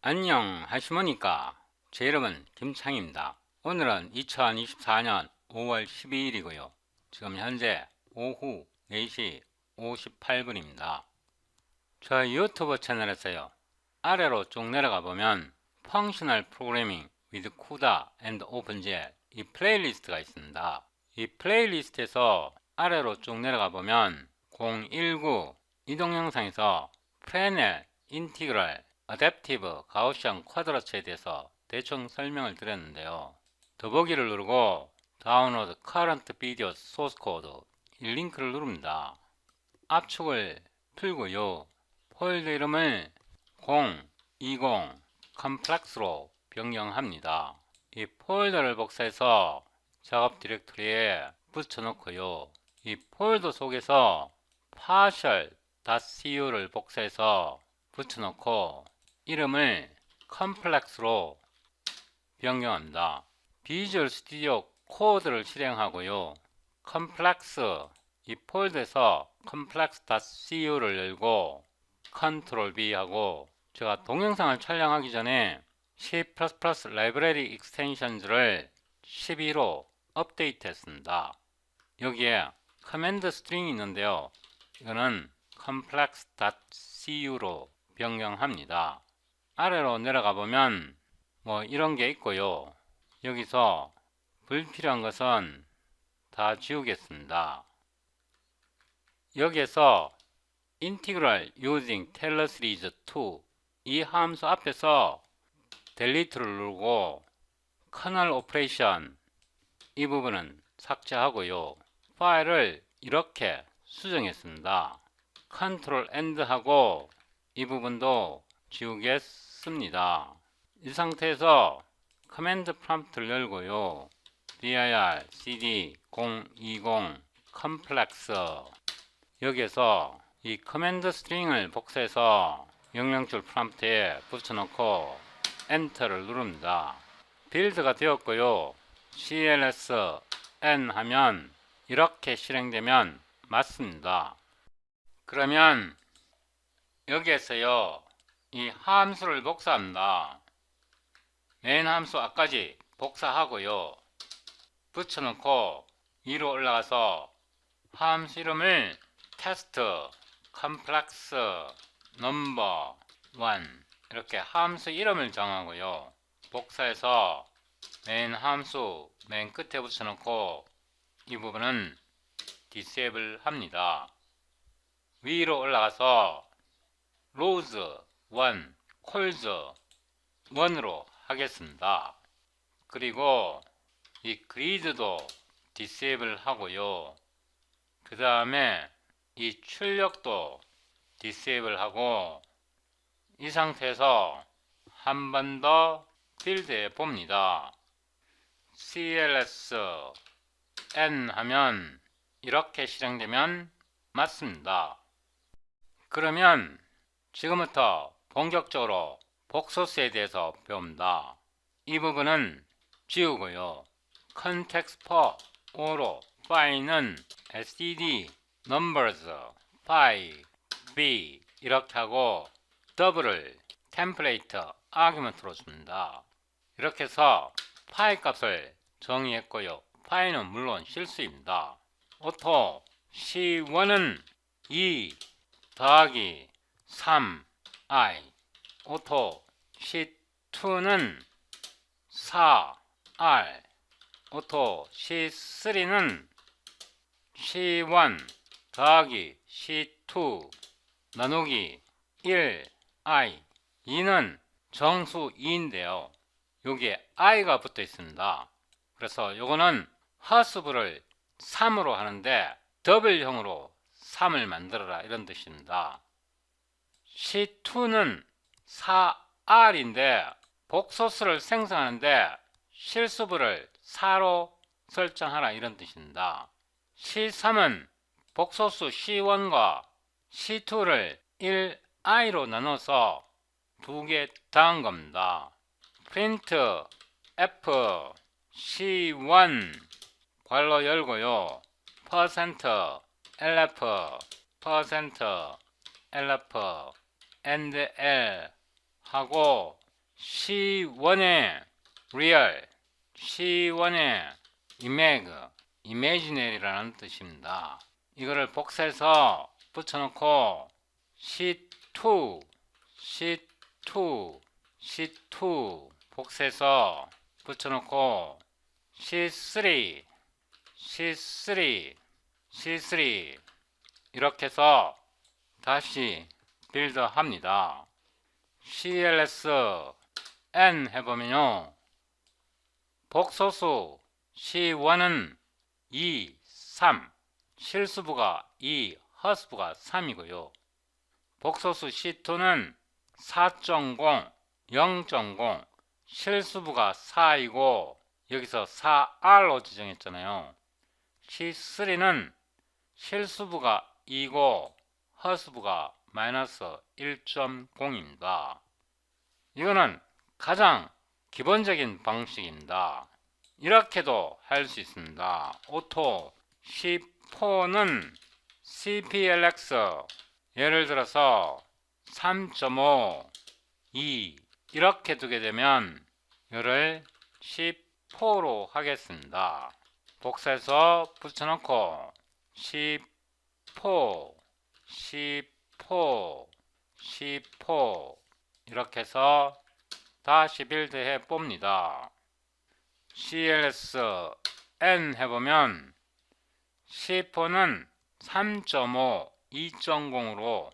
안녕 하시모니까. 제 이름은 김창입니다. 오늘은 2024년 5월 12일이고요. 지금 현재 오후 4시 58분입니다. 저희 유튜브 채널에서요, 아래로 쭉 내려가 보면 Functional Programming with CUDA and OpenGL 이 플레이리스트가 있습니다. 이 플레이리스트에서 아래로 쭉 내려가 보면 019 이 동영상에서 프레넬, 인티그랄, 어댑티브, 가우시안 쿼드라츠에 대해서 대충 설명을 드렸는데요. 더보기를 누르고 다운로드 커런트 비디오 소스 코드 이 링크를 누릅니다. 압축을 풀고요. 폴더 이름을 020 컴플렉스로 변경합니다. 이 폴더를 복사해서 작업 디렉토리에 붙여놓고요. 이 폴더 속에서 partial.cu를 복사해서 붙여놓고 이름을 컴플렉스로 변경합니다. 비주얼 스튜디오 코드를 실행하고요. 컴플렉스 이 폴더에서 complex.cu를 열고 컨트롤 B 하고, 제가 동영상을 촬영하기 전에 C++ 라이브러리 익스텐션즈를 12로 업데이트 했습니다. 여기에 커맨드 스트링이 있는데요, 이거는 complex.cu로 변경합니다. 아래로 내려가 보면 뭐 이런 게 있고요. 여기서 불필요한 것은 다 지우겠습니다. 여기에서 integral using tailor series 2 이 함수 앞에서 delete를 누르고 kernel operation 이 부분은 삭제하고요. 파일을 이렇게 수정했습니다. 컨트롤 엔드 하고 이 부분도 지우겠습니다. 이 상태에서 커맨드 프롬프트를 열고요. dir cd 020 컴플렉스 여기에서 이 커맨드 스트링을 복사해서 명령줄 프롬프트에 붙여놓고 엔터를 누릅니다. 빌드가 되었고요. cls n 하면 이렇게 실행되면 맞습니다. 그러면 여기에서요, 이 함수를 복사합니다. 메인 함수 앞까지 복사하고요. 붙여놓고 위로 올라가서 함수 이름을 테스트 컴플렉스 넘버 1 이렇게 함수 이름을 정하고요. 복사해서 메인 함수 맨 끝에 붙여놓고 이 부분은 디세이블 합니다. 위로 올라가서 로즈 1, 콜즈 1으로 하겠습니다. 그리고 이 그리드도 디세이블 하고요. 그 다음에 이 출력도 디세이블 하고, 이 상태에서 한 번 더 빌드해 봅니다. cls n 하면 이렇게 실행되면 맞습니다. 그러면 지금부터 본격적으로 복소스에 대해서 배웁니다. 이 부분은 지우고요. context for o로 file는 std numbers file b 이렇게 하고 더블을 템플레이트 아규먼트로 줍니다. 이렇게 해서 파일 값을 정의했고요. 파일은 물론 실수입니다. 오토 C1은 2 더하기 3i 오토 C2는 4r 오토 C3는 C1 더하기 C2 나누기 1i 2는 정수 2인데요. 여기에 i가 붙어 있습니다. 그래서 요거는 허스브를 3으로 하는데 더블형으로 3을 만들어라 이런 뜻입니다. C2는 4R인데 복소스를 생성하는데 실수부를 4로 설정하라 이런 뜻입니다. C3은 복소수 C1과 C2를 1I로 나눠서 두 개 더한 겁니다. print f C1 괄호 열고요. %lf %lf and l 하고 C1의 real, C1의 imaginary라는 뜻입니다. 이거를 복사해서 붙여놓고 C2 복사해서 붙여놓고 C3 이렇게 해서 다시 빌드합니다. CLS N 해보면요, 복소수 C1은 2, 3, 실수부가 2, 허수부가 3이고요. 복소수 C2는 4.0, 0.0, 실수부가 4이고 여기서 4R로 지정했잖아요. C3는 실수부가 2고 허수부가 마이너스 1.0입니다. 이거는 가장 기본적인 방식입니다. 이렇게도 할 수 있습니다. 오토 C4는 CPLX 예를 들어서 3.5, 2 이렇게 두게 되면 이거를 C4로 하겠습니다. 복사해서 붙여놓고 C4 이렇게 해서 다시 빌드해 봅니다. CLS N 해보면 C4는 3.5, 2.0으로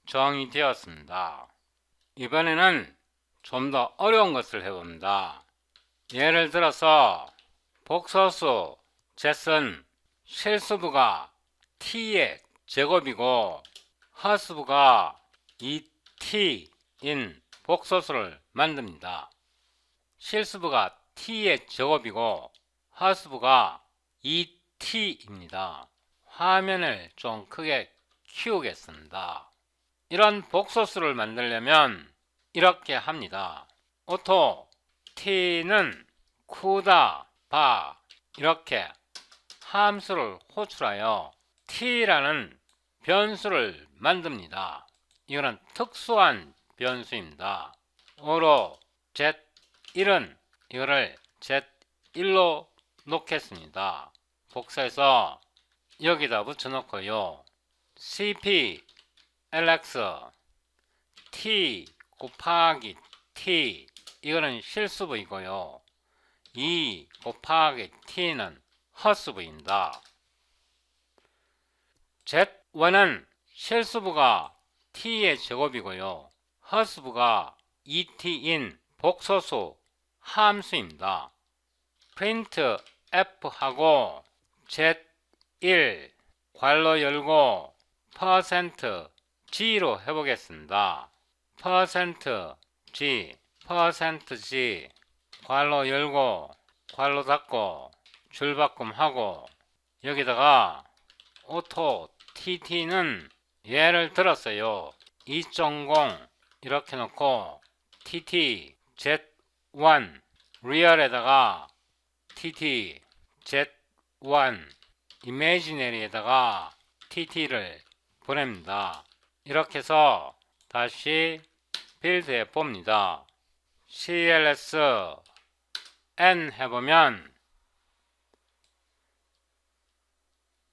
정의되었습니다. 이번에는 좀 더 어려운 것을 해봅니다. 예를 들어서 복소수 Z은 실수부가 T의 제곱이고 허수부가 2T인 복소수를 만듭니다. 실수부가 T의 제곱이고 허수부가 2T입니다. 화면을 좀 크게 키우겠습니다. 이런 복소수를 만들려면 이렇게 합니다. 오토 T는 쿠다 바 이렇게 함수를 호출하여 T라는 변수를 만듭니다. 이거는 특수한 변수입니다. 오로 Z1은 이거를 Z1로 놓겠습니다. 복사해서 여기다 붙여놓고요. CP LX T 곱하기 T 이거는 실수부이고요. 2 곱하기 T는 허수부입니다. Z1은 실수부가 T의 제곱이고요. 허수부가 2T인 복소수 함수입니다. 프린트 F하고 Z1 괄호 열고 %G로 해보겠습니다. %G 괄호 열고 괄호 닫고 줄바꿈하고 여기다가 오토 TT는 예를 들었어요. 2.0 이렇게 놓고 TT Z1 리얼에다가 TT Z1 이미지너리에다가 TT를 보냅니다. 이렇게 해서 다시 빌드해 봅니다. CLS N 해보면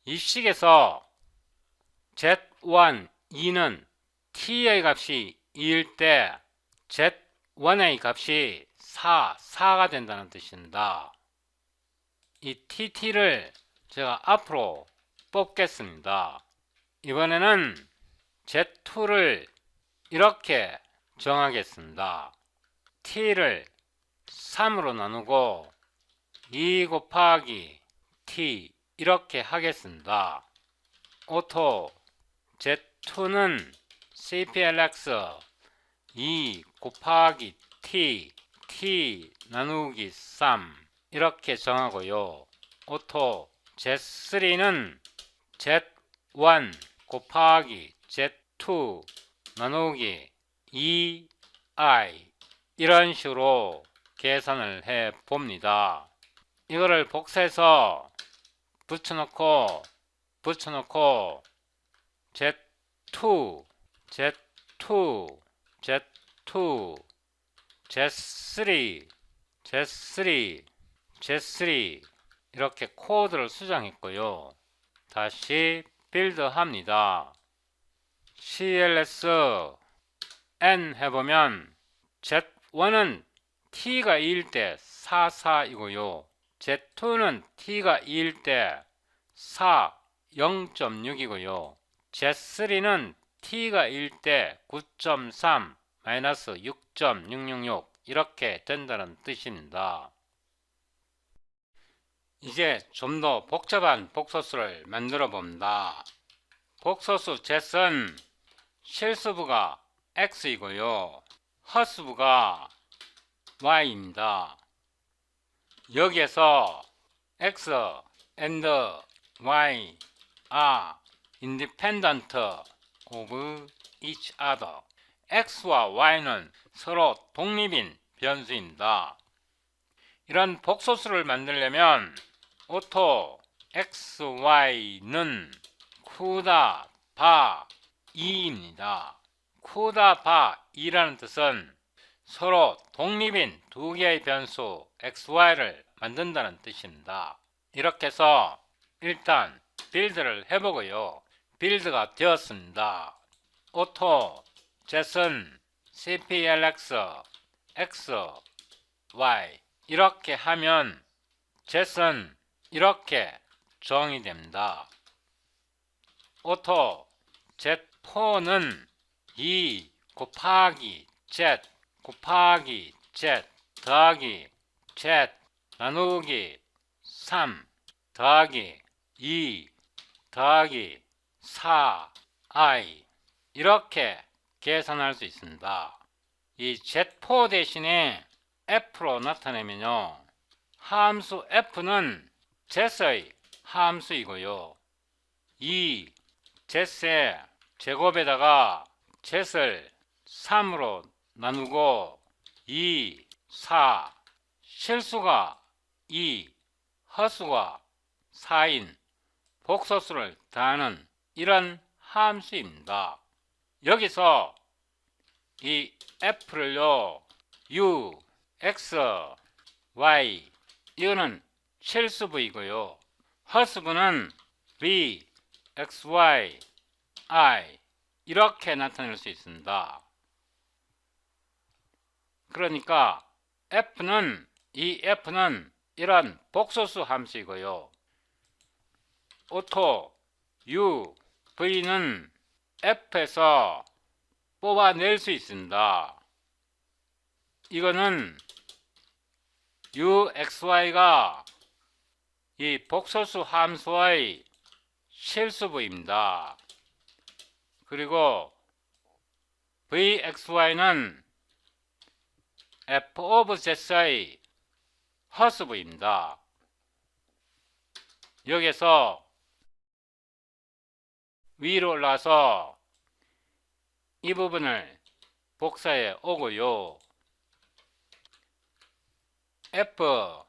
이 식에서 Z1, 2는 T의 값이 2일 때 Z1의 값이 4가 된다는 뜻입니다. 이 TT를 제가 앞으로 뽑겠습니다. 이번에는 Z2를 이렇게 정하겠습니다. T를 3으로 나누고 2 곱하기 T 이렇게 하겠습니다. 오토 Z2는 CPLX 2 곱하기 T 나누기 3 이렇게 정하고요. 오토 Z3는 Z1 곱하기 Z2 나누기 2i 이런 식으로 계산을 해 봅니다. 이거를 복사해서 붙여놓고 Z2 Z3, Z3, Z3 이렇게 코드를 수정했고요. 다시 빌드 합니다. CLS N 해보면 Z1은 T가 2일 때 44이고요. Z2는 T가 2일 때 4, 0.6이고요. Z3는 T가 1일 때 9.3, 마이너스 6.666 이렇게 된다는 뜻입니다. 이제 좀 더 복잡한 복소수를 만들어 봅니다. 복소수 Z은 실수부가 X이고요. 허수부가 Y입니다. 여기에서 X and Y are independent of each other. X와 Y는 서로 독립인 변수입니다. 이런 복소수를 만들려면 오토 XY는 쿠다 바 2입니다. 쿠다 바 2라는 뜻은 서로 독립인 두 개의 변수 XY를 만든다는 뜻입니다. 이렇게 해서 일단 빌드를 해보고요. 빌드가 되었습니다. 오토 Z은 CPLX X Y 이렇게 하면 Z은 이렇게 정의됩니다. 오토 Z4는 2 곱하기 Z 곱하기 Z 더하기 Z 나누기 3 더하기 2 더하기 4i 이렇게 계산할 수 있습니다. 이 Z4 대신에 F로 나타내면요. 함수 F는 Z의 함수이고요. 이 Z의 제곱에다가 Z를 3으로 나누고 2, 4, 실수가 2, 허수가 4인 복소수를 더하는 이런 함수입니다. 여기서 이 F를요, U, X, Y 이거는 실수부이고요. 허수부는 V, X, Y, I 이렇게 나타낼 수 있습니다. 그러니까 이 F는 이런 복소수 함수이고요. 오토 U, V는 F에서 뽑아낼 수 있습니다. 이거는 UXY가 이 복소수 함수의 실수부입니다. 그리고 VXY는 F of Z의 허수부입니다. 여기서 위로 올라서 이 부분을 복사해 오고요. F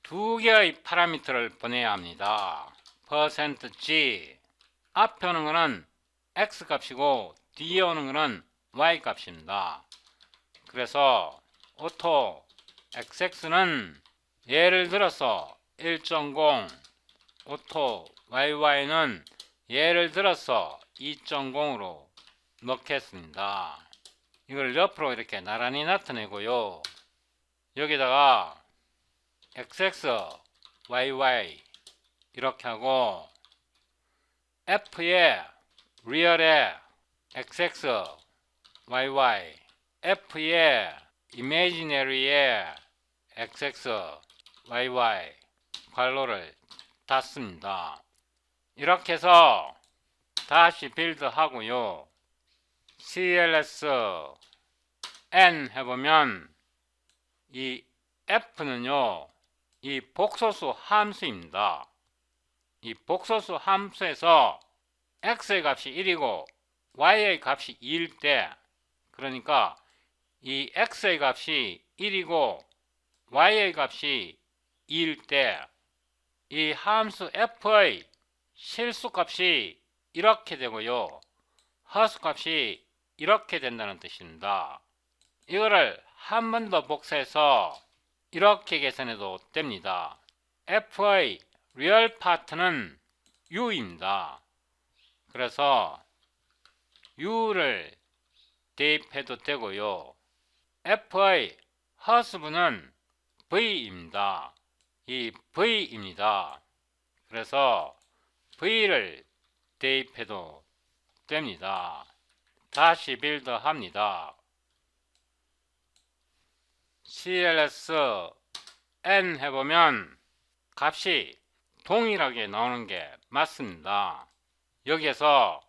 두 개의 파라미터를 보내야 합니다. %G 앞에 오는 것은 X 값이고 뒤에 오는 것은 Y 값입니다. 그래서 오토 XX는 예를 들어서 1.0, 오토 YY는 예를 들어서 2.0으로 넣겠습니다. 이걸 옆으로 이렇게 나란히 나타내고요. 여기다가 XX, YY 이렇게 하고 F에 리얼에 XX, YY F에 이미지너리에 XX, YY 괄호를 닫습니다. 이렇게 해서 다시 빌드 하고요. CLS N 해보면 이 F는요, 이 복소수 함수입니다. 이 복소수 함수에서 X의 값이 1이고 Y의 값이 2일 때, 그러니까 이 X의 값이 1이고 Y의 값이 2일 때, 이 함수 F의 실수값이 이렇게 되고요. 허수값이 이렇게 된다는 뜻입니다. 이거를 한 번 더 복사해서 이렇게 계산해도 됩니다. f의 리얼 파트는 u입니다. 그래서 u를 대입해도 되고요. f의 허스브는 v입니다. 이 v입니다. 그래서 v를 대입해도 됩니다. 다시 빌드합니다. cls n 해보면 값이 동일하게 나오는 게 맞습니다. 여기에서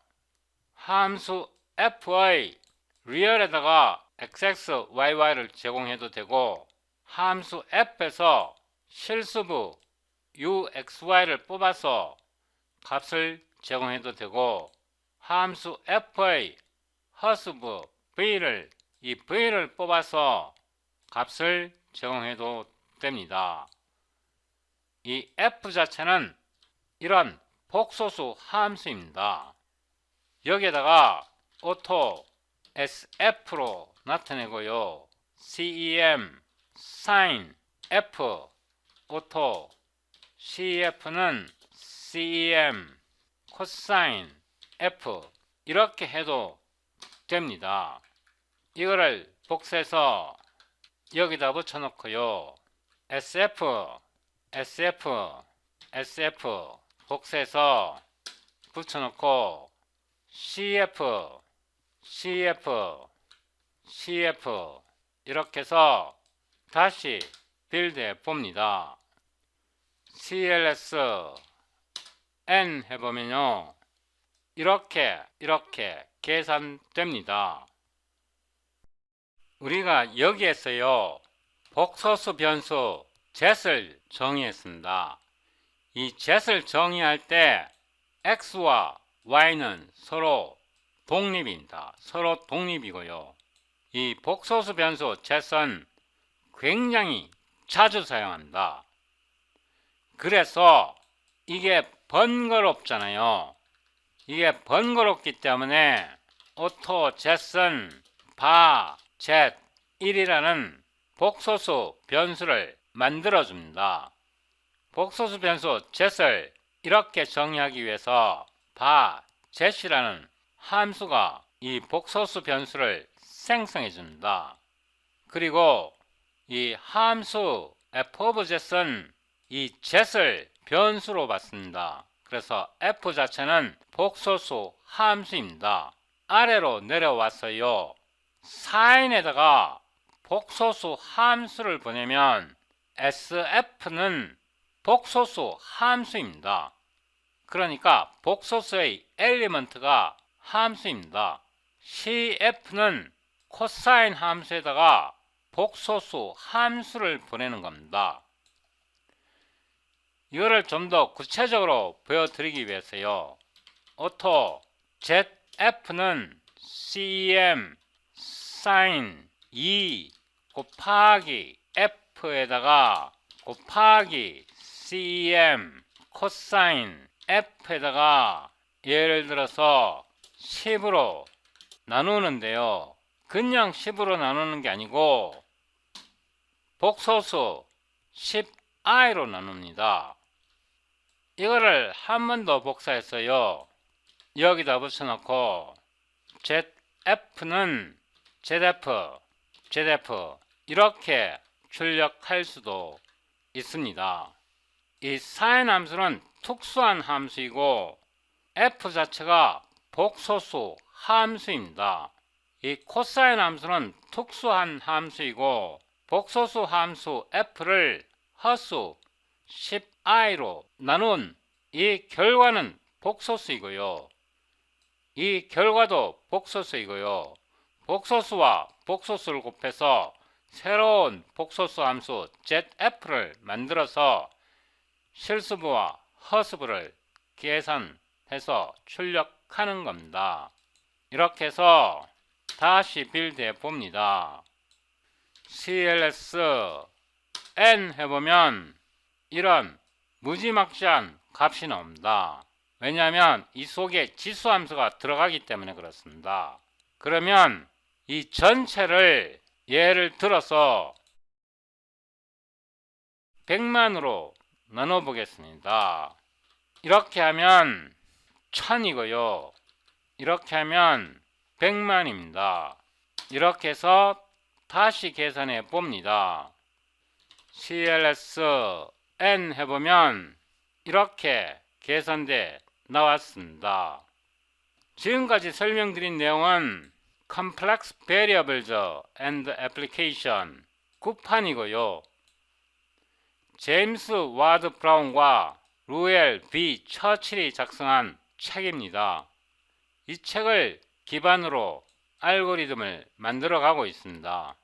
함수 f의 리얼에다가 xxyy를 제공해도 되고 함수 f에서 실수부 uxy를 뽑아서 값을 제공해도 되고 함수 f의 허스브 v를 이 v를 뽑아서 값을 제공해도 됩니다. 이 f 자체는 이런 복소수 함수입니다. 여기에다가 auto sf로 나타내고요. cem sin f auto cf는 cem cosine f 이렇게 해도 됩니다. 이거를 복사해서 여기다 붙여놓고요. sf 복사해서 붙여놓고 cf 이렇게 해서 다시 빌드해 봅니다. cls n 해보면요. 이렇게 계산됩니다. 우리가 여기에서요. 복소수 변수 z을 정의했습니다. 이 z를 정의할 때 x와 y는 서로 독립입니다. 서로 독립이고요. 이 복소수 변수 z는 굉장히 자주 사용합니다. 그래서 이게 번거롭잖아요. 이게 번거롭기 때문에 auto z는 바 z1이라는 복소수 변수를 만들어줍니다. 복소수 변수 z를 이렇게 정의하기 위해서 바 z이라는 함수가 이 복소수 변수를 생성해 줍니다. 그리고 이 함수 f of z는 이 z를 변수로 받습니다. 그래서 f 자체는 복소수 함수입니다. 아래로 내려왔어요. 사인에다가 복소수 함수를 보내면 sf는 복소수 함수입니다. 그러니까 복소수의 엘리먼트가 함수입니다. cf는 코사인 함수에다가 복소수 함수를 보내는 겁니다. 이거를 좀 더 구체적으로 보여드리기 위해서요. auto zf는 cem sin 2 곱하기 f에다가 곱하기 cem 코사인 f에다가 예를 들어서 10으로 나누는데요. 그냥 10으로 나누는 게 아니고 복소수 10i로 나눕니다. 이거를 한 번 더 복사했어요. 여기다 붙여놓고 zf는 zf 이렇게 출력할 수도 있습니다. 이 사인 함수는 특수한 함수이고 f 자체가 복소수 함수입니다. 이 코사인 함수는 특수한 함수이고 복소수 함수 f를 허수 10i로 나눈 이 결과는 복소수이고요. 이 결과도 복소수이고요. 복소수와 복소수를 곱해서 새로운 복소수 함수 zf를 만들어서 실수부와 허수부를 계산해서 출력하는 겁니다. 이렇게 해서 다시 빌드해 봅니다. cls n 해보면 이런 무지막지한 값이 나옵니다. 왜냐하면 이 속에 지수함수가 들어가기 때문에 그렇습니다. 그러면 이 전체를 예를 들어서 100만으로 나눠 보겠습니다. 이렇게 하면 1000이고요. 이렇게 하면 100만입니다. 이렇게 해서 다시 계산해 봅니다. CLS N 해보면 이렇게 계산돼 나왔습니다. 지금까지 설명드린 내용은 Complex Variables and Application 9판이고요. 제임스 와드 브라운과 루엘 B 처칠이 작성한 책입니다. 이 책을 기반으로 알고리즘을 만들어 가고 있습니다.